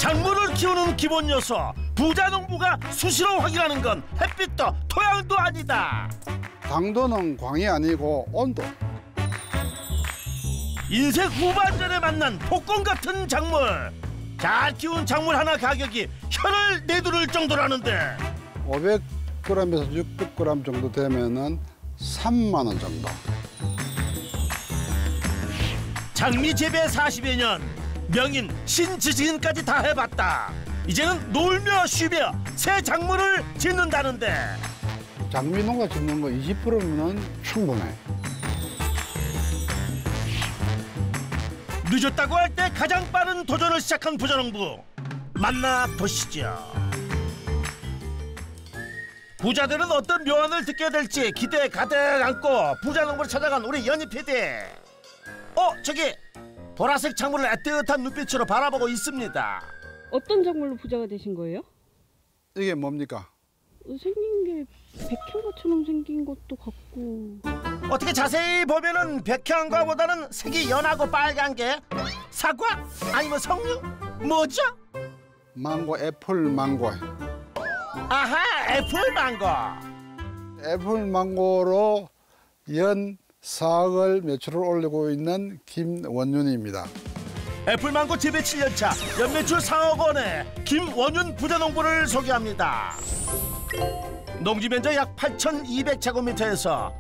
작물을 키우는 기본 요소 부자농부가 수시로 확인하는 건 햇빛도 토양도 아니다. 당도는 광이 아니고 온도. 인생 후반전에 만난 복권 같은 작물. 잘 키운 작물 하나 가격이 혀를 내두를 정도라는데 500g에서 600g 정도 되면은 3만 원 정도. 장미 재배 40여 년, 명인, 신지식인까지 다 해봤다. 이제는 놀며 쉬며 새 작물을 짓는다는데 장미 농가 짓는 거 20%면 충분해. 늦었다고 할 때 가장 빠른 도전을 시작한 부자농부 만나보시죠. 부자들은 어떤 묘안을 듣게 될지 기대 가득 안고 부자농부를 찾아간 우리 연희 PD. 저기 보라색 작물을 애틋한 눈빛으로 바라보고 있습니다. 어떤 작물로 부자가 되신 거예요? 이게 뭡니까? 생긴 게 백향과처럼 생긴 것도 같고. 어떻게 자세히 보면은 백향과보다는 색이 연하고 빨간 게 사과? 아니면 석류? 뭐죠? 망고, 애플 망고. 아하, 애플 망고. 애플 망고로 연 4억을 매출을 올리고 있는 김원윤입니다. 애플망고 재배 7년차 연매출 4억 원의 김원윤 부자농부를 소개합니다. 농지 면적 약 8,200제곱미터에서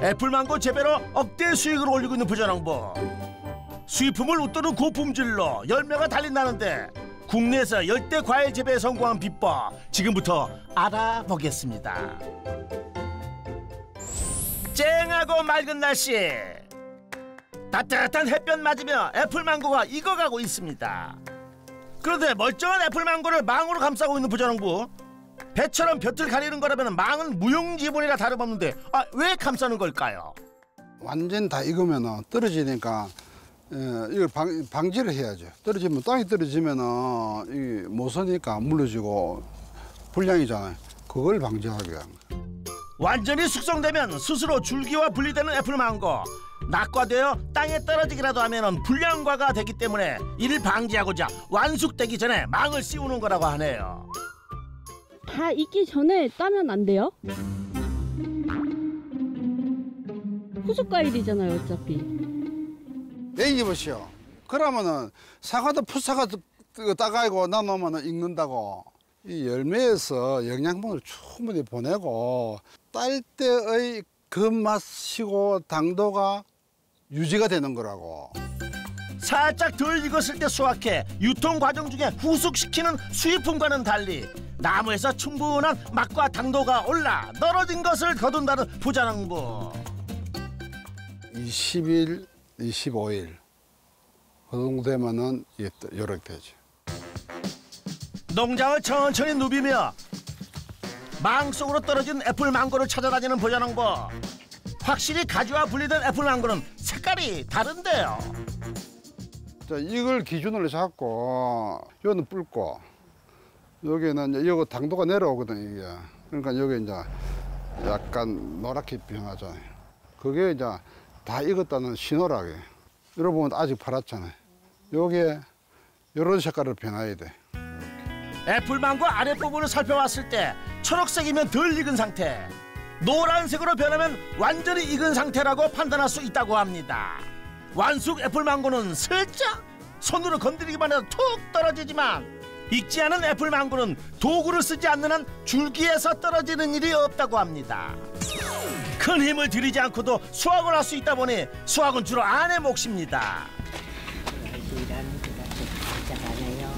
애플망고 재배로 억대 수익을 올리고 있는 부자농부. 수입품을 웃도는 고품질로 열매가 달린다는데 국내에서 열대 과일 재배에 성공한 비법 지금부터 알아보겠습니다. 쨍하고 맑은 날씨, 따뜻한 햇볕 맞으며 애플망고가 익어가고 있습니다. 그런데 멀쩡한 애플망고를 망으로 감싸고 있는 부자농부. 배처럼 볕을 가리는 거라면 망은 무용지물이라 다름없는데 왜 감싸는 걸까요? 완전 다 익으면 떨어지니까 이걸 방지를 해야죠. 떨어지면 땅이 떨어지면은 이 모서니까 물러지고 불량이잖아요. 그걸 방지하기 위한 거예요. 완전히 숙성되면 스스로 줄기와 분리되는 애플망고. 낙과되어 땅에 떨어지기라도 하면 불량과가 되기 때문에 이를 방지하고자 완숙되기 전에 망을 씌우는 거라고 하네요. 다 익기 전에 따면 안 돼요? 후숙과일이잖아요, 어차피. 얘기 보시오. 그러면은 사과도 풋사과도 따가지고 놔놓으면 익는다고. 이 열매에서 영양분을 충분히 보내고 딸 때의 그 맛이고 당도가 유지가 되는 거라고. 살짝 덜 익었을 때 수확해 유통 과정 중에 후숙시키는 수입품과는 달리 나무에서 충분한 맛과 당도가 올라 떨어진 것을 거둔다는 부자농부. 20일, 25일 그 정도 되면은 이렇게 되죠. 농장을 천천히 누비며 망 속으로 떨어진 애플망고를 찾아다니는 부자농부. 확실히 가지와 분리된 애플망고는 색깔이 다른데요. 자, 이걸 기준으로 잡고 이거는 붉고 여기는 이제 이거 당도가 내려오거든 이게. 그러니까 여기 이제 약간 노랗게 변하잖아요. 그게 이제 다 익었다는 신호라게. 여러분 아직 파랗잖아요. 요게 이런 색깔로 변해야 돼. 애플망고 아랫부분을 살펴봤을 때 초록색이면 덜 익은 상태, 노란색으로 변하면 완전히 익은 상태라고 판단할 수 있다고 합니다. 완숙 애플망고는 슬쩍 손으로 건드리기만 해도 툭 떨어지지만 익지 않은 애플망고는 도구를 쓰지 않는 한 줄기에서 떨어지는 일이 없다고 합니다. 큰 힘을 들이지 않고도 수확을 할 수 있다 보니 수확은 주로 아내 몫입니다. 일하는 데가 진짜 많아요.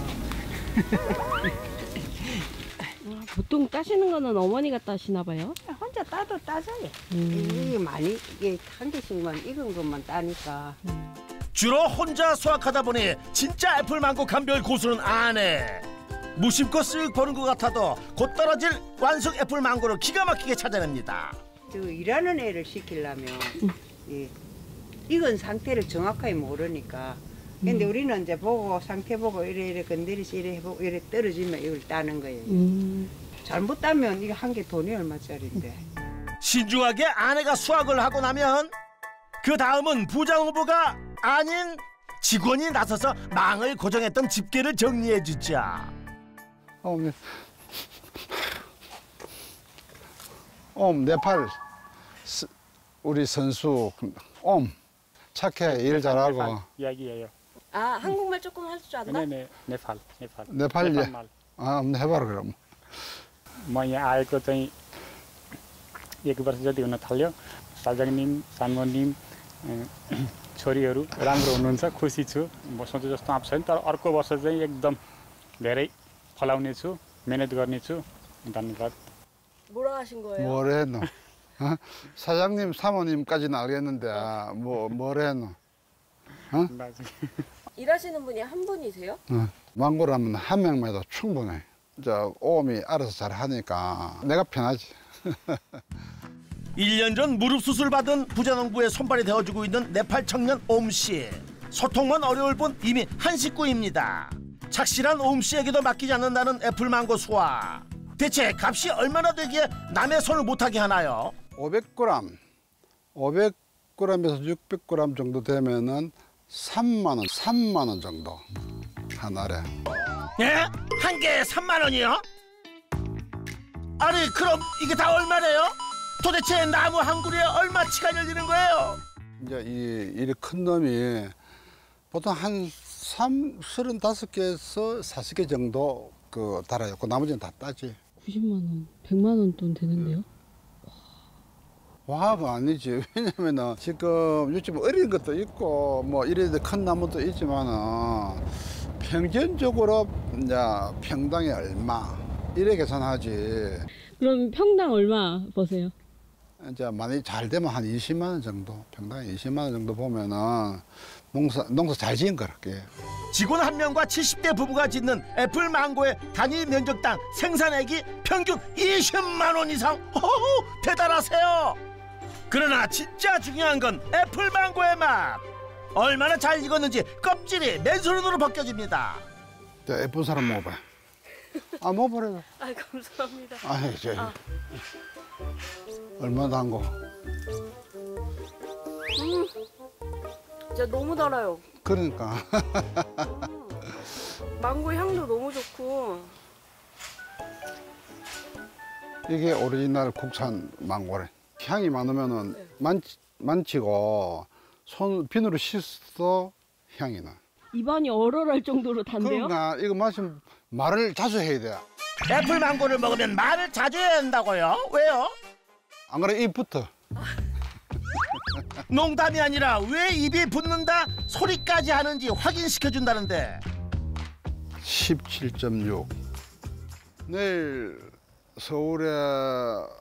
보통 따시는 거는 어머니가 따시나 봐요? 혼자 따도 따져요. 이게 많이 이게 한 개씩만 익은 것만 따니까. 주로 혼자 수확하다 보니 진짜 애플망고 감별 고수는 아내. 무심코 쓱 보는 것 같아도 곧 떨어질 완숙 애플망고를 기가 막히게 찾아냅니다. 저 일하는 애를 시키려면 예, 익은 상태를 정확하게 모르니까. 근데 우리는 이제 보고 상태 보고 이래 건드리지 이래 해보고 이래 떨어지면 이걸 따는 거예요. 잘못 따면 이게 한 개 돈이 얼마짜리인데. 신중하게 아내가 수확을 하고 나면 그 다음은 부자농부가 아닌 직원이 나서서 망을 고정했던 집게를 정리해 주자. 내 팔 우리 선수 착해 일 잘하고. 이야기예요. 아, 한국말 조금 할 줄 안다? 네네, 네팔. 네팔 말. 한번 해봐라 그럼. म यहाँ आएको चाहिँ 1 वर्ष जति हुन थाल्यो। साजङनिम, सानमनिम छोरीहरू राम्रो हुनुहुन्छ, खुसी छु। म सोचे जस्तो आँप छैन, तर अर्को वर्ष चाहिँ एकदम धेरै फलाउने छु, मेहनत गर्ने छु। धन्यवाद. 뭐라 하신 거예요? 뭐래 했노? 사장님, 사모님까지는 알겠는데 뭐래 했노? 일하시는 분이 한 분이세요? 망고라면 한 명만 해도 충분해. 오음이 알아서 잘 하니까 내가 편하지. 1년 전 무릎 수술 받은 부자농부의 손발이 되어주고 있는 네팔 청년 옴씨. 소통만 어려울 뿐 이미 한 식구입니다. 착실한 옴씨에게도 맡기지 않는다는 애플망고 수확. 대체 값이 얼마나 되기에 남의 손을 못하게 하나요? 500g, 500g에서 600g 정도 되면은 3만 원 정도 한 알에. 예? 한 개에 3만 원이요? 아니 그럼 이게 다 얼마래요? 도대체 나무 한 그루에 얼마치가 열리는 거예요? 이제 이 큰 놈이 보통 한 35개에서 40개 정도 달아요. 나머지는 다 따지. 90만 원, 100만 원 돈 되는데요? 와가 아니지. 왜냐면은 지금 요즘 어린 것도 있고 뭐 이래 큰 나무도 있지만은 평균적으로 이제 평당에 얼마 이래 계산하지. 그럼 평당 얼마 버세요? 이제 많이 잘 되면 한 20만 원 정도, 평당에 20만 원 정도 보면은 농사 잘 지은 거랄게. 직원 1명과 70대 부부가 짓는 애플망고의 단위 면적당 생산액이 평균 20만 원 이상. 호호, 대단하세요. 그러나 진짜 중요한 건 애플망고의 맛. 얼마나 잘 익었는지 껍질이 맨손으로 벗겨집니다. 예쁜 사람 먹어봐. 먹어보래요. 아, 감사합니다. 얼마나 단 거. 진짜 너무 달아요. 그러니까. 망고 향도 너무 좋고. 이게 오리지널 국산 망고래. 향이 많으면은 만지고 비누로 씻어도 향이 나. 입안이 얼얼할 정도로 단데요? 그러니까 이거 마시면 말을 자주 해야 돼. 애플망고를 먹으면 말을 자주 해야 한다고요? 왜요? 안 그래 입부터. 농담이 아니라 왜 입이 붙는다 소리까지 하는지 확인시켜준다는데. 17.6. 내일 서울에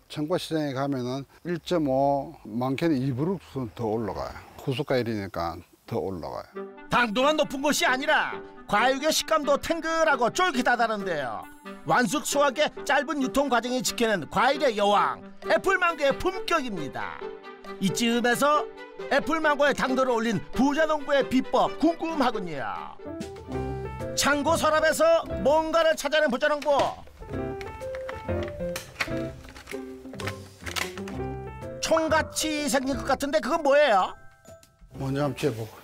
청과시장에 가면은 1.5, 많게는 2브룩스 더 올라가요. 후숫가일이니까 더 올라가요. 당도가 높은 것이 아니라 과육의 식감도 탱글하고 쫄깃하다는데요. 완숙 수확의 짧은 유통 과정이 지켜낸 과일의 여왕 애플망고의 품격입니다. 이쯤에서 애플망고의 당도를 올린 부자농부의 비법 궁금하군요. 창고 서랍에서 뭔가를 찾아낸 부자농부. 총같이 생긴 것 같은데 그건 뭐예요? 먼저 한번 재보고.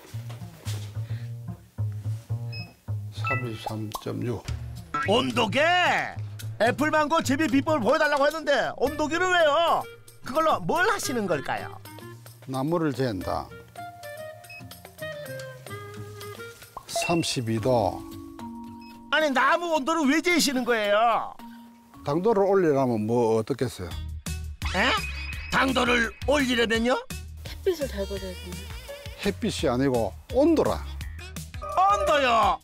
33.6. 온도계! 애플망고 재배 비법을 보여달라고 했는데 온도계를 왜요? 그걸로 뭘 하시는 걸까요? 나무를 잰다. 32도. 아니 나무 온도를 왜 재시는 거예요? 당도를 올리려면 뭐 어떻겠어요? 에? 당도를 올리려면요? 햇빛을 잘 받아야 돼요. 햇빛이 아니고 온도라. 온도요?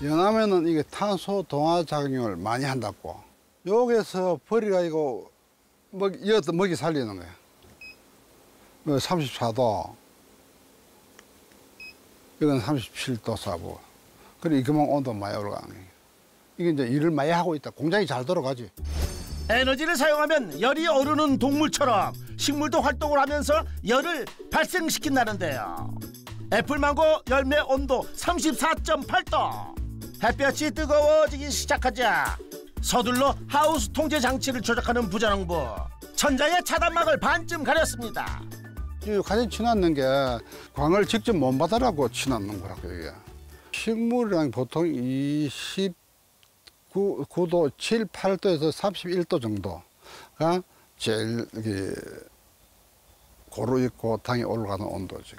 연하면은 이게 탄소 동화 작용을 많이 한다고. 여기서 버리가 이거 먹이 살리는 거야. 34도. 이건 37도 사고. 그래 이거만 온도 많이 올라가는 거야. 이게 이제 일을 많이 하고 있다. 공장이 잘 돌아가지. 에너지를 사용하면 열이 오르는 동물처럼 식물도 활동을 하면서 열을 발생시킨다는데요. 애플망고 열매 온도 34.8도. 햇볕이 뜨거워지기 시작하자 서둘러 하우스 통제 장치를 조작하는 부자농부. 천장의 차단막을 반쯤 가렸습니다. 가장 치놨는 게 광을 직접 못 받으라고 치놨는 거라고 이게. 식물이랑 보통 29도, 7, 8도에서 31도 정도가 제일 여기 고루 있고 당이 올라가는 온도죠.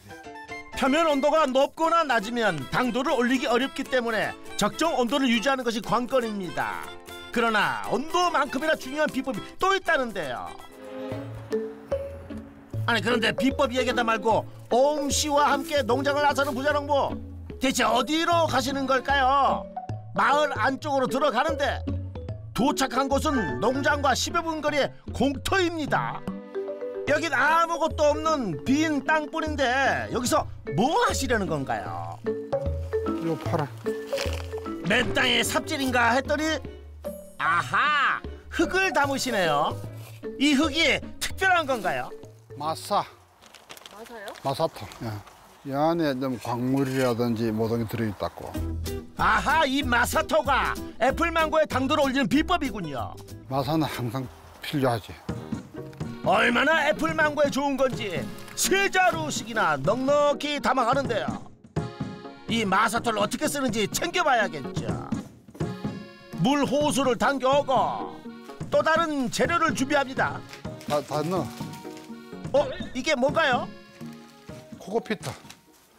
표면 온도가 높거나 낮으면 당도를 올리기 어렵기 때문에 적정 온도를 유지하는 것이 관건입니다. 그러나 온도만큼이나 중요한 비법이 또 있다는데요. 아니 그런데 비법 얘기하다 말고 오음 씨와 함께 농장을 나서는 부자농부, 대체 어디로 가시는 걸까요? 마을 안쪽으로 들어가는데 도착한 곳은 농장과 10여 분 거리의 공터입니다. 여긴 아무것도 없는 빈 땅뿐인데 여기서 뭐 하시려는 건가요? 이거 팔아. 맨 땅에 삽질인가 했더니 아하, 흙을 담으시네요. 이 흙이 특별한 건가요? 마사. 마사요? 마사토. 예. 이 안에 좀 광물이라든지 모든 게 들어있다고. 아하, 이 마사토가 애플망고의 당도를 올리는 비법이군요. 마사는 항상 필요하지. 얼마나 애플망고에 좋은 건지 세 자루씩이나 넉넉히 담아가는데요. 이 마사토를 어떻게 쓰는지 챙겨봐야겠죠. 물 호수를 당겨오고 또 다른 재료를 준비합니다. 다 넣어. 이게 뭔가요? 코코피트.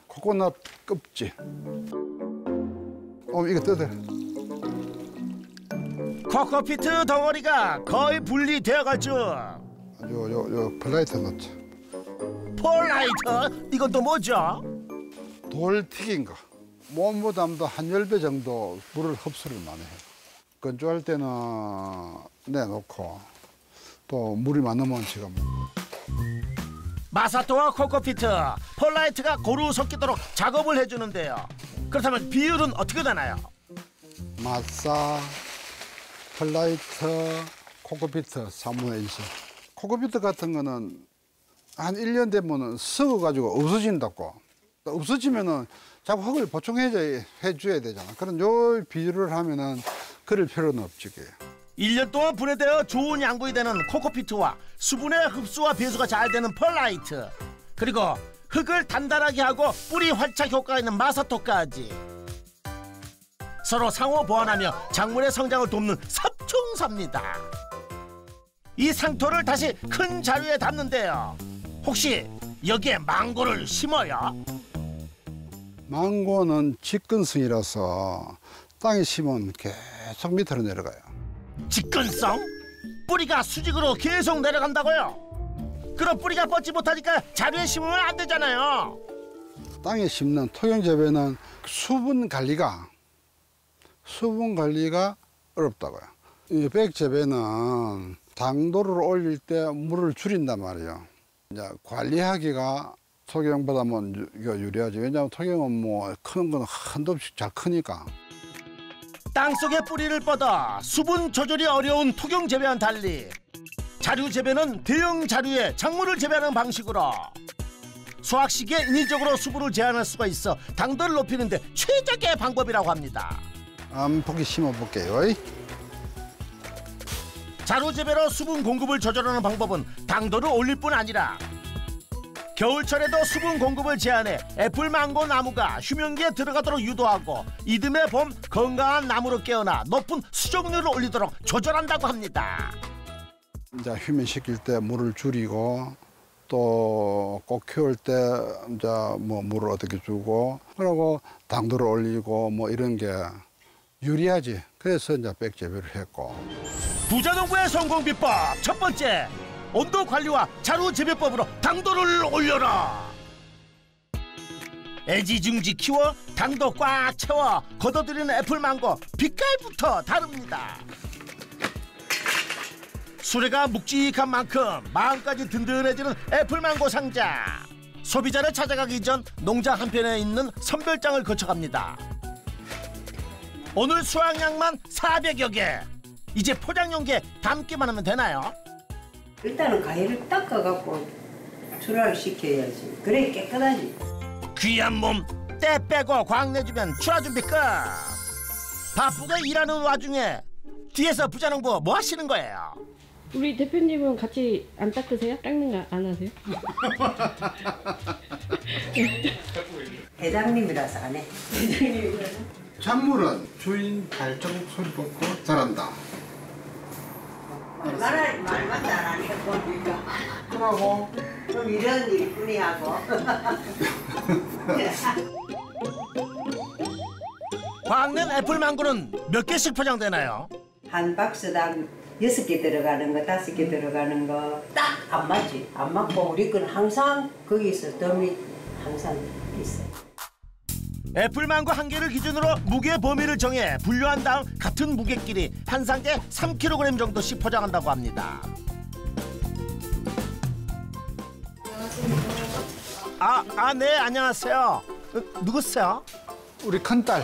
코코넛 껍질. 이거 뜯어. 코코피트 덩어리가 거의 분리되어갈 줄. 요 플라이트 넣자. 폴라이트? 이건 또 뭐죠? 돌 튀긴 거. 몸부담도 한 10배 정도 물을 흡수를 많이 해요. 건조할 때는 내놓고 또 물이 많으면 지금 마사토와 코코피트, 폴라이트가 고루 섞이도록 작업을 해주는데요. 그렇다면 비율은 어떻게 되나요? 마사, 플라이트, 코코피트 3분의 1씩. 코코피트 같은 거는 한 1년 되면 썩어가지고 없어진다고. 없어지면은 자꾸 흙을 보충해줘야 되잖아. 그런 요 비율을 하면은 그럴 필요는 없지. 1년 동안 분해되어 좋은 양분이 되는 코코피트와 수분의 흡수와 배수가 잘 되는 펄라이트, 그리고 흙을 단단하게 하고 뿌리 활착 효과가 있는 마사토까지 서로 상호 보완하며 작물의 성장을 돕는 삽충사입니다. 이 상토를 다시 큰 자루에 담는데요. 혹시 여기에 망고를 심어요? 망고는 직근성이라서 땅에 심으면 계속 밑으로 내려가요. 직근성? 뿌리가 수직으로 계속 내려간다고요? 그럼 뿌리가 뻗지 못하니까 자루에 심으면 안 되잖아요. 땅에 심는 토경 재배는 수분 관리가 어렵다고요. 이 백 재배는 당도를 올릴 때 물을 줄인단 말이에요. 이제 관리하기가 토경보다는 유리하지. 왜냐하면 토경은 뭐 크는 건 한도 없이 잘 크니까. 땅속에 뿌리를 뻗어 수분 조절이 어려운 토경 재배와는 달리 자루 재배는 대형 자루에 작물을 재배하는 방식으로 수확 시기에 인위적으로 수분을 제한할 수가 있어 당도를 높이는 데 최적의 방법이라고 합니다. 한 포기 심어볼게요. 자루 재배로 수분 공급을 조절하는 방법은 당도를 올릴 뿐 아니라 겨울철에도 수분 공급을 제한해 애플망고 나무가 휴면기에 들어가도록 유도하고 이듬해 봄 건강한 나무로 깨어나 높은 수종률을 올리도록 조절한다고 합니다. 이제 휴면시킬 때 물을 줄이고 또 꽃 키울 때 이제 뭐 물을 어떻게 주고 그리고 당도를 올리고 뭐 이런 게 유리하지. 그래서 이제 백 재배를 했고. 부자농부의 성공 비법 첫 번째, 온도 관리와 자루 재배법으로 당도를 올려라. 애지중지 키워 당도 꽉 채워 걷어들이는 애플망고 빛깔부터 다릅니다. 수레가 묵직한 만큼 마음까지 든든해지는 애플망고 상자. 소비자를 찾아가기 전 농장 한편에 있는 선별장을 거쳐갑니다. 오늘 수확량만 400여 개. 이제 포장용기에 담기만 하면 되나요? 일단은 가위를 닦아갖고 출하를 시켜야지. 그래 깨끗하지. 귀한 몸 때 빼고 광내주면 출하 준비 끝. 바쁘게 일하는 와중에 뒤에서 부자농부 뭐 하시는 거예요? 우리 대표님은 같이 안 닦으세요? 닦는 거 안 하세요? 회장님이라서 안 해. 잔물은 주인 발자국 소리 듣고 잘한다. 말만 잘하니까 보니까. 그러고 좀 이런 일뿐이 하고. 광는 애플망고는 몇 개씩 포장되나요? 한 박스당 6개 들어가는 거, 5개 들어가는 거 딱 안 맞지. 안 맞고 우리 건 항상 거기서 덤이 항상 있어요. 애플망고 한 개를 기준으로 무게 범위를 정해 분류한 다음 같은 무게끼리 한 상자에 3kg 정도씩 포장한다고 합니다. 네, 안녕하세요. 누구세요? 우리 큰딸.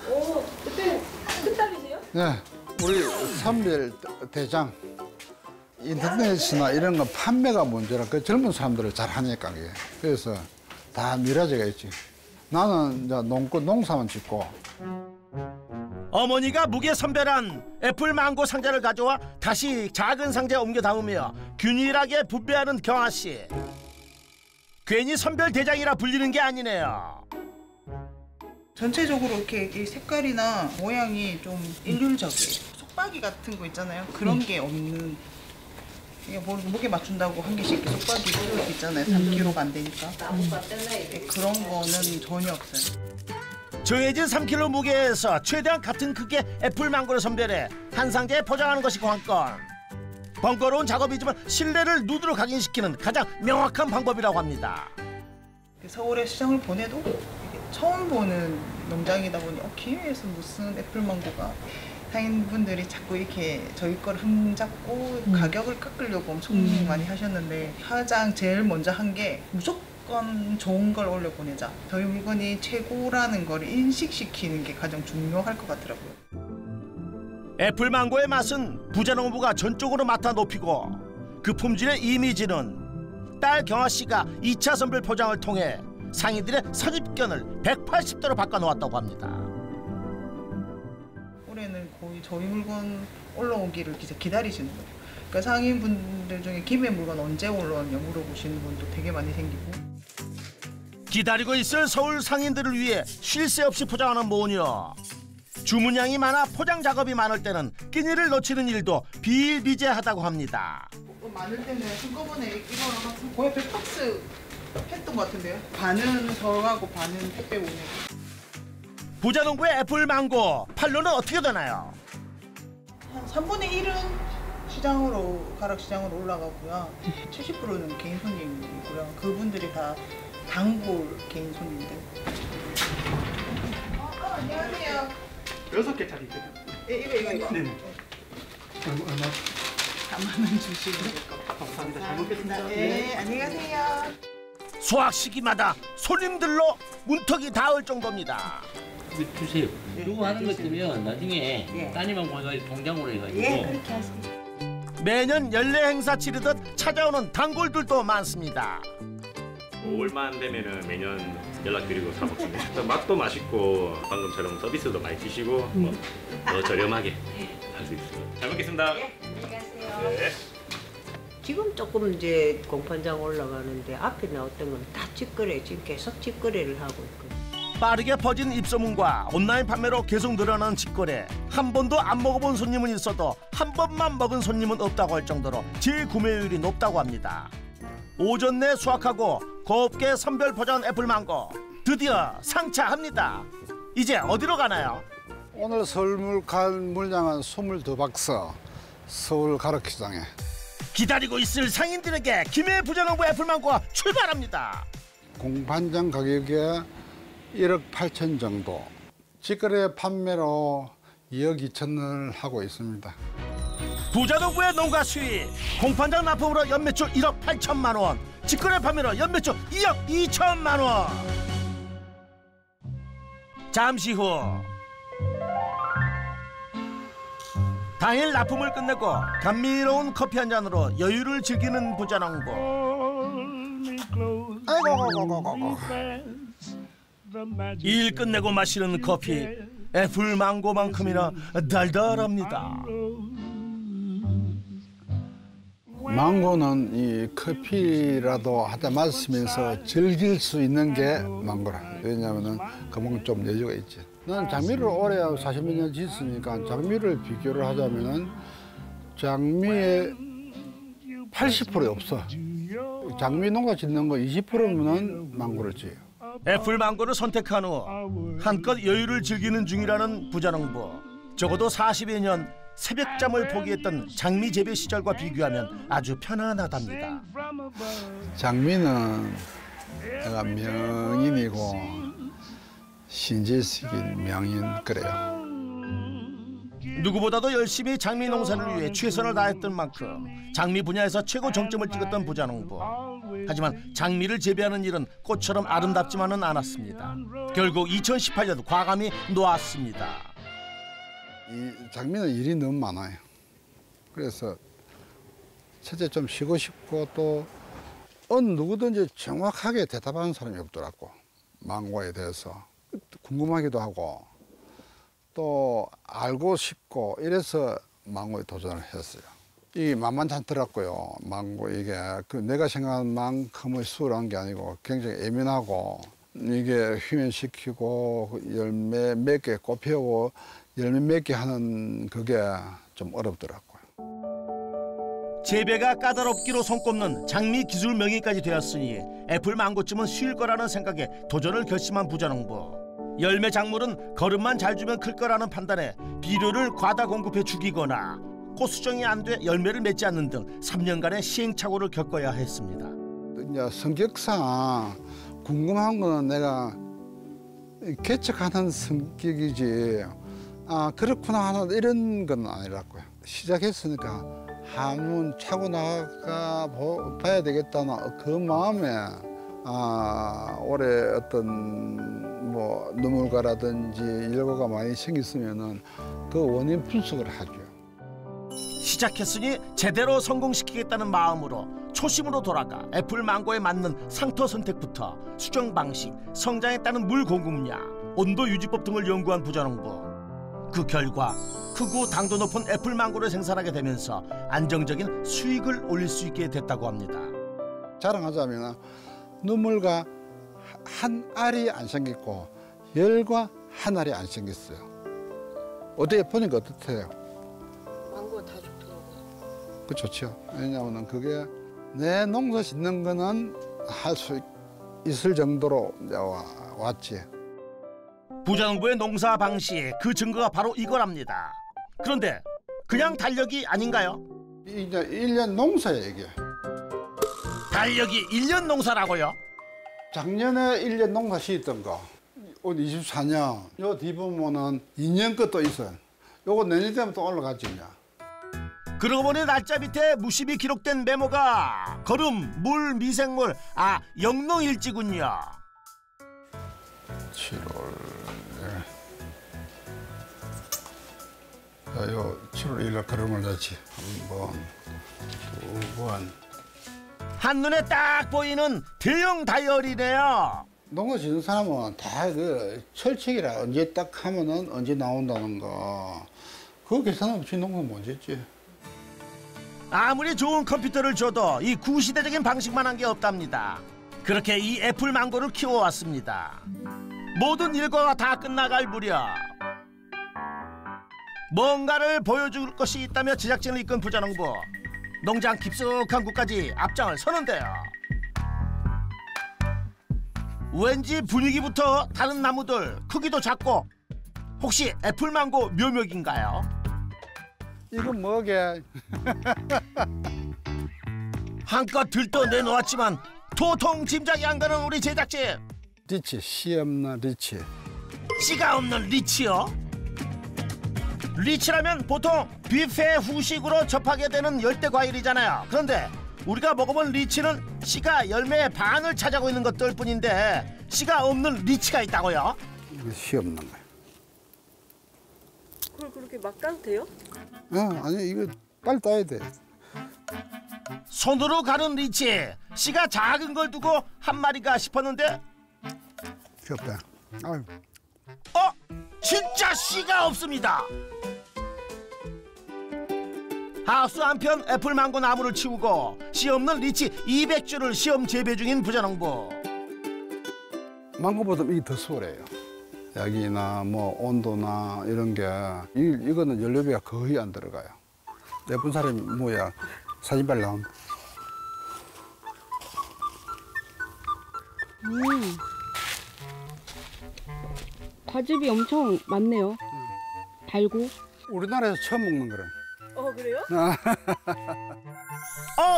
오, 대표님 큰딸이세요? 네, 우리 선별 대장. 인터넷이나 이런 거 판매가 문제라 그 젊은 사람들을 잘 하니까 그게. 그래서 다 미라제가 있지. 나는 이제 농사만 짓고. 어머니가 무게 선별한 애플망고 상자를 가져와 다시 작은 상자에 옮겨 담으며 균일하게 분배하는 경아 씨. 괜히 선별 대장이라 불리는 게 아니네요. 전체적으로 이렇게 이 색깔이나 모양이 좀 일률적이에요. 속박이 같은 거 있잖아요. 그런 게 없는. 이게 무게 맞춘다고 한 개씩 이렇게 속박이 이렇게 있잖아요. 3kg가 안 되니까. 그런 거는 전혀 없어요. 정해진 3kg 무게에서 최대한 같은 크기의 애플망고를 선별해 한 상자에 포장하는 것이 관건. 번거로운 작업이지만 신뢰를 눈으로 각인시키는 가장 명확한 방법이라고 합니다. 서울에 시장을 보내도 이게 처음 보는 농장이다 보니 김해에서 무슨 애플망고가 상인분들이 자꾸 이렇게 저희 걸 흠잡고 가격을 깎으려고 엄청 많이 하셨는데 가장 제일 먼저 한 게 무조건 좋은 걸 올려보내자. 저희 물건이 최고라는 걸 인식시키는 게 가장 중요할 것 같더라고요. 애플망고의 맛은 부자농부가 전적으로 맡아 높이고 그 품질의 이미지는 딸 경아 씨가 2차 선별 포장을 통해 상인들의 선입견을 180도로 바꿔놓았다고 합니다. 올해는 거의 저희 물건 올라오기를 기다리시는 거예요. 그러니까 상인분들 중에 김해 물건 언제 올라오냐 물어보시는 분도 되게 많이 생기고. 기다리고 있을 서울 상인들을 위해 쉴 새 없이 포장하는 모녀. 주문량이 많아 포장 작업이 많을 때는 끼니를 놓치는 일도 비일비재하다고 합니다. 많을 때는 한꺼번에 이거랑 거의 100박스 했던 것 같은데요. 반은 저하고 반은 택배 오내고. 부자농부의 애플망고 판로는 어떻게 되나요? 한 3분의 1은 시장으로 가락시장으로 올라가고요. 70%는 개인 손님이고요. 그분들이 다 단골 개인 손님들. 안녕하세요. 6개짜리 있거든요. 이거. 네. 얼마? 4만 원 주시고. 감사합니다. 잘 먹겠습니다. 네, 안녕히 가세요. 수확 시기마다 손님들로 문턱이 닿을 정도입니다. 주세요. 이거 하는 것 때문에 나중에 따님하고 해가지고 동장으로 해가지고. 예, 그렇게 하세요. 매년 연례 행사 치르듯 찾아오는 단골들도 많습니다. 5월만 되면은 매년 연락드리고 사 먹습니다. 맛도 맛있고 방금처럼 서비스도 많이 주시고 더 저렴하게 할 수 있어요. 잘 먹겠습니다. 네, 안녕히 가세요. 네. 지금 조금 이제 공판장 올라가는데 앞에 나왔던 건 다 직거래, 지금 계속 직거래를 하고 있거든요. 빠르게 퍼진 입소문과 온라인 판매로 계속 늘어나는 직거래. 한 번도 안 먹어본 손님은 있어도 한 번만 먹은 손님은 없다고 할 정도로 재구매율이 높다고 합니다. 오전 내 수확하고 곱게 선별 포장한 애플망고 드디어 상차합니다. 이제 어디로 가나요? 오늘 서울 갈 물량은 22박스 서울 가락시장에. 기다리고 있을 상인들에게 김해 부자농부 애플망고가 출발합니다. 공판장 가격에 1억 8천 정도. 직거래 판매로 2억 2천을 하고 있습니다. 부자농부의 농가 수입, 공판장 납품으로 연매출 1억 8천만 원, 직거래 판매로 연매출 2억 2천만 원. 잠시 후 당일 납품을 끝내고 감미로운 커피 한 잔으로 여유를 즐기는 부자농부. 아이고. 일 끝내고 마시는 커피, 애플망고만큼이나 달달합니다. 망고는 이 커피라도 하다 마시면서 즐길 수 있는 게 망고라. 왜냐하면은 그만큼 좀 여유가 있지. 난 장미를 올해 40몇 년 짓으니까 장미를 비교를 하자면은 장미의 80%이 없어. 장미 농가 짓는 거 20%는 망고를 지어요. 애플 망고를 선택한 후 한껏 여유를 즐기는 중이라는 부자농부. 적어도 40여 년 새벽잠을 포기했던 장미 재배 시절과 비교하면 아주 편안하답니다. 장미는 내가 명인이고 신재식인 명인 그래요. 누구보다도 열심히 장미 농사를 위해 최선을 다했던 만큼 장미 분야에서 최고 정점을 찍었던 부자농부. 하지만 장미를 재배하는 일은 꽃처럼 아름답지만은 않았습니다. 결국 2018년 과감히 놓았습니다. 이 장미는 일이 너무 많아요. 그래서 첫째 좀 쉬고 싶고 또 어느 누구든지 정확하게 대답하는 사람이 없더라고. 망고에 대해서 궁금하기도 하고 또 알고 싶고 이래서 망고에 도전을 했어요. 이게 만만치 않더라고요. 망고 이게 내가 생각한 만큼의 수월한 게 아니고 굉장히 예민하고 이게 휴면시키고 열매 몇 개 꽃 피우고 열매 몇 개 하는 그게 좀 어렵더라고요. 재배가 까다롭기로 손꼽는 장미 기술 명인까지 되었으니 애플 망고쯤은 쉬울 거라는 생각에 도전을 결심한 부자농부. 열매 작물은 거름만 잘 주면 클 거라는 판단에 비료를 과다 공급해 죽이거나 꽃 수정이 안 돼 열매를 맺지 않는 등 3년간의 시행착오를 겪어야 했습니다. 이제 성격상 궁금한 거는 내가 개척하는 성격이지 아 그렇구나 하는 이런 건 아니라고요. 시작했으니까 한번 차고 나가 봐야 되겠다는 그 마음에 올해 어떤 뭐 눈물가라든지 일과가 많이 생겼으면은 그 원인 분석을 하죠. 시작했으니 제대로 성공시키겠다는 마음으로 초심으로 돌아가 애플 망고에 맞는 상토 선택부터 수정 방식, 성장에 따른 물 공급량, 온도 유지법 등을 연구한 부자농부. 그 결과 크고 당도 높은 애플 망고를 생산하게 되면서 안정적인 수익을 올릴 수 있게 됐다고 합니다. 자랑하자면 눈물과 한 알이 안 생겼고 열과 한 알이 안 생겼어요. 어떻게 보니까 어떻대요? 망고가 다 좋더라고요. 그 좋죠. 왜냐하면 그게 내 농사 짓는 거는 할 수 있을 정도로 왔지. 부자농부의 농사 방식 그 증거가 바로 이거랍니다. 그런데 그냥 달력이 아닌가요? 이제 1년 농사예요 이게. 달력이 1년 농사라고요? 작년에 1년 농사 시했던 거 올 24년 요 뒤보면은 2년 것도 있어요. 요거 내년 되면 또 올라가지. 그러고 보니 날짜 밑에 무심히 기록된 메모가 거름, 물, 미생물, 영농일지군요. 7월 요 7월 1일 걸음을 넣지. 한 번, 두 번. 한눈에 딱 보이는 대형 다이어리네요. 농사 짓는 사람은 다 그 철칙이라 언제 딱 하면은 언제 나온다는 거. 그거 계산 없이 농사 못 짓지. 아무리 좋은 컴퓨터를 줘도 이 구시대적인 방식만 한 게 없답니다. 그렇게 이 애플 망고를 키워왔습니다. 모든 일과가 다 끝나갈 무렵 뭔가를 보여줄 것이 있다며 제작진을 이끈 부자농부. 농장 깊숙한 곳까지 앞장을 서는데요. 왠지 분위기부터 다른 나무들 크기도 작고 혹시 애플망고 묘목인가요? 이건 뭐게? 한껏 들떠 내놓았지만 도통 짐작이 안 가는 우리 제작진. 리치, 씨 없는 리치. 씨가 없는 리치요? 리치라면 보통 뷔페 후식으로 접하게 되는 열대 과일이잖아요. 그런데 우리가 먹어본 리치는 씨가 열매의 반을 차지하고 있는 것들 뿐인데 씨가 없는 리치가 있다고요? 이거 씨 없는 거야. 그걸 그렇게 막 따도 돼요? 아니 이거 빨리 따야 돼. 손으로 가른 리치. 씨가 작은 걸 두고 한 마리가 싶었는데 귀엽다. 아유. 진짜 씨가 없습니다. 하우스 한편 애플망고 나무를 치우고 씨 없는 리치 200주를 시험 재배 중인 부자농부. 망고보다 이게 더 수월해요. 약이나 뭐 온도나 이런 게 이거는 연료비가 거의 안 들어가요. 예쁜 사람이 뭐야 사진 빨리 나온다. 과즙이 엄청 많네요. 달고. 우리나라에서 처음 먹는 거는. 그래요?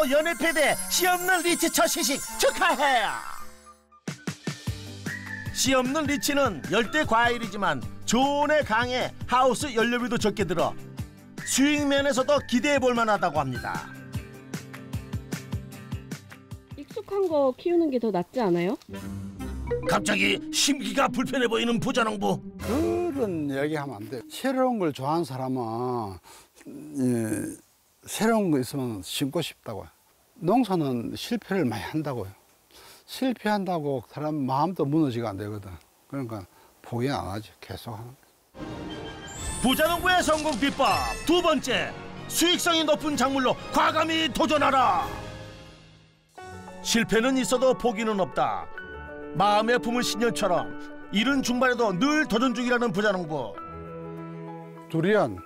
연일패대 씨 없는 리치 첫 시식 축하해요. 씨 없는 리치는 열대 과일이지만 조온에 강해 하우스 연료비도 적게 들어 수익 면에서도 기대해 볼 만하다고 합니다. 익숙한 거 키우는 게 더 낫지 않아요? 갑자기 심기가 불편해 보이는 부자농부. 그런 이야기하면 안 돼. 새로운 걸 좋아하는 사람은 새로운 거 있으면 심고 싶다고요. 농사는 실패를 많이 한다고요. 실패한다고 사람 마음도 무너지가 안 되거든. 그러니까 포기 안 하지. 계속 하는 거예요. 부자농부의 성공 비법 두 번째, 수익성이 높은 작물로 과감히 도전하라. 실패는 있어도 포기는 없다. 마음에 품은 신념처럼 이른 중반에도 늘 도전 중이라는 부자농부. 두리안은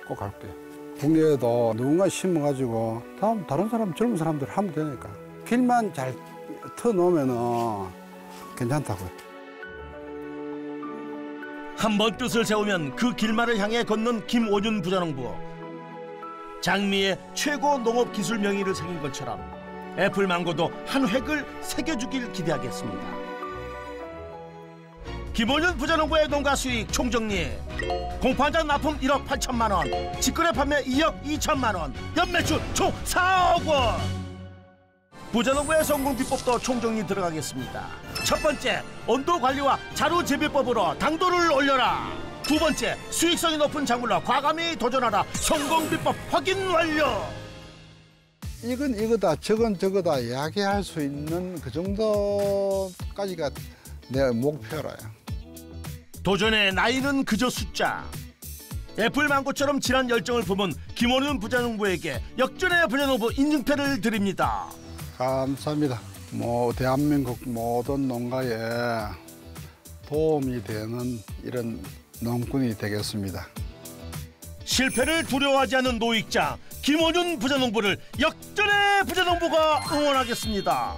꼭 할게요. 국내에도 누군가 심어가지고 다른 사람, 젊은 사람들 하면 되니까 길만 잘 터놓으면 괜찮다고요. 한번 뜻을 세우면 그 길만을 향해 걷는 김오준 부자농부. 장미의 최고 농업 기술 명의를 새긴 것처럼 애플망고도 한 획을 새겨주길 기대하겠습니다. 김오준 부자농부의 농가 수익 총정리. 공판장 납품 1억 8천만 원, 직거래 판매 2억 2천만 원, 연매출 총 4억 원. 부자농부의 성공 비법도 총정리 들어가겠습니다. 첫 번째, 온도 관리와 자루 재배법으로 당도를 올려라. 두 번째, 수익성이 높은 작물로 과감히 도전하라. 성공 비법 확인 완료. 이건 이거다, 저건 저거다 이야기할 수 있는 그 정도까지가 내 목표라요. 도전의 나이는 그저 숫자. 애플망고처럼 진한 열정을 품은 김오준 부자농부에게 역전의 부자농부 인증패를 드립니다. 감사합니다. 대한민국 모든 농가에 도움이 되는 이런 농꾼이 되겠습니다. 실패를 두려워하지 않는 노익장 김오준 부자농부를 역전의 부자농부가 응원하겠습니다.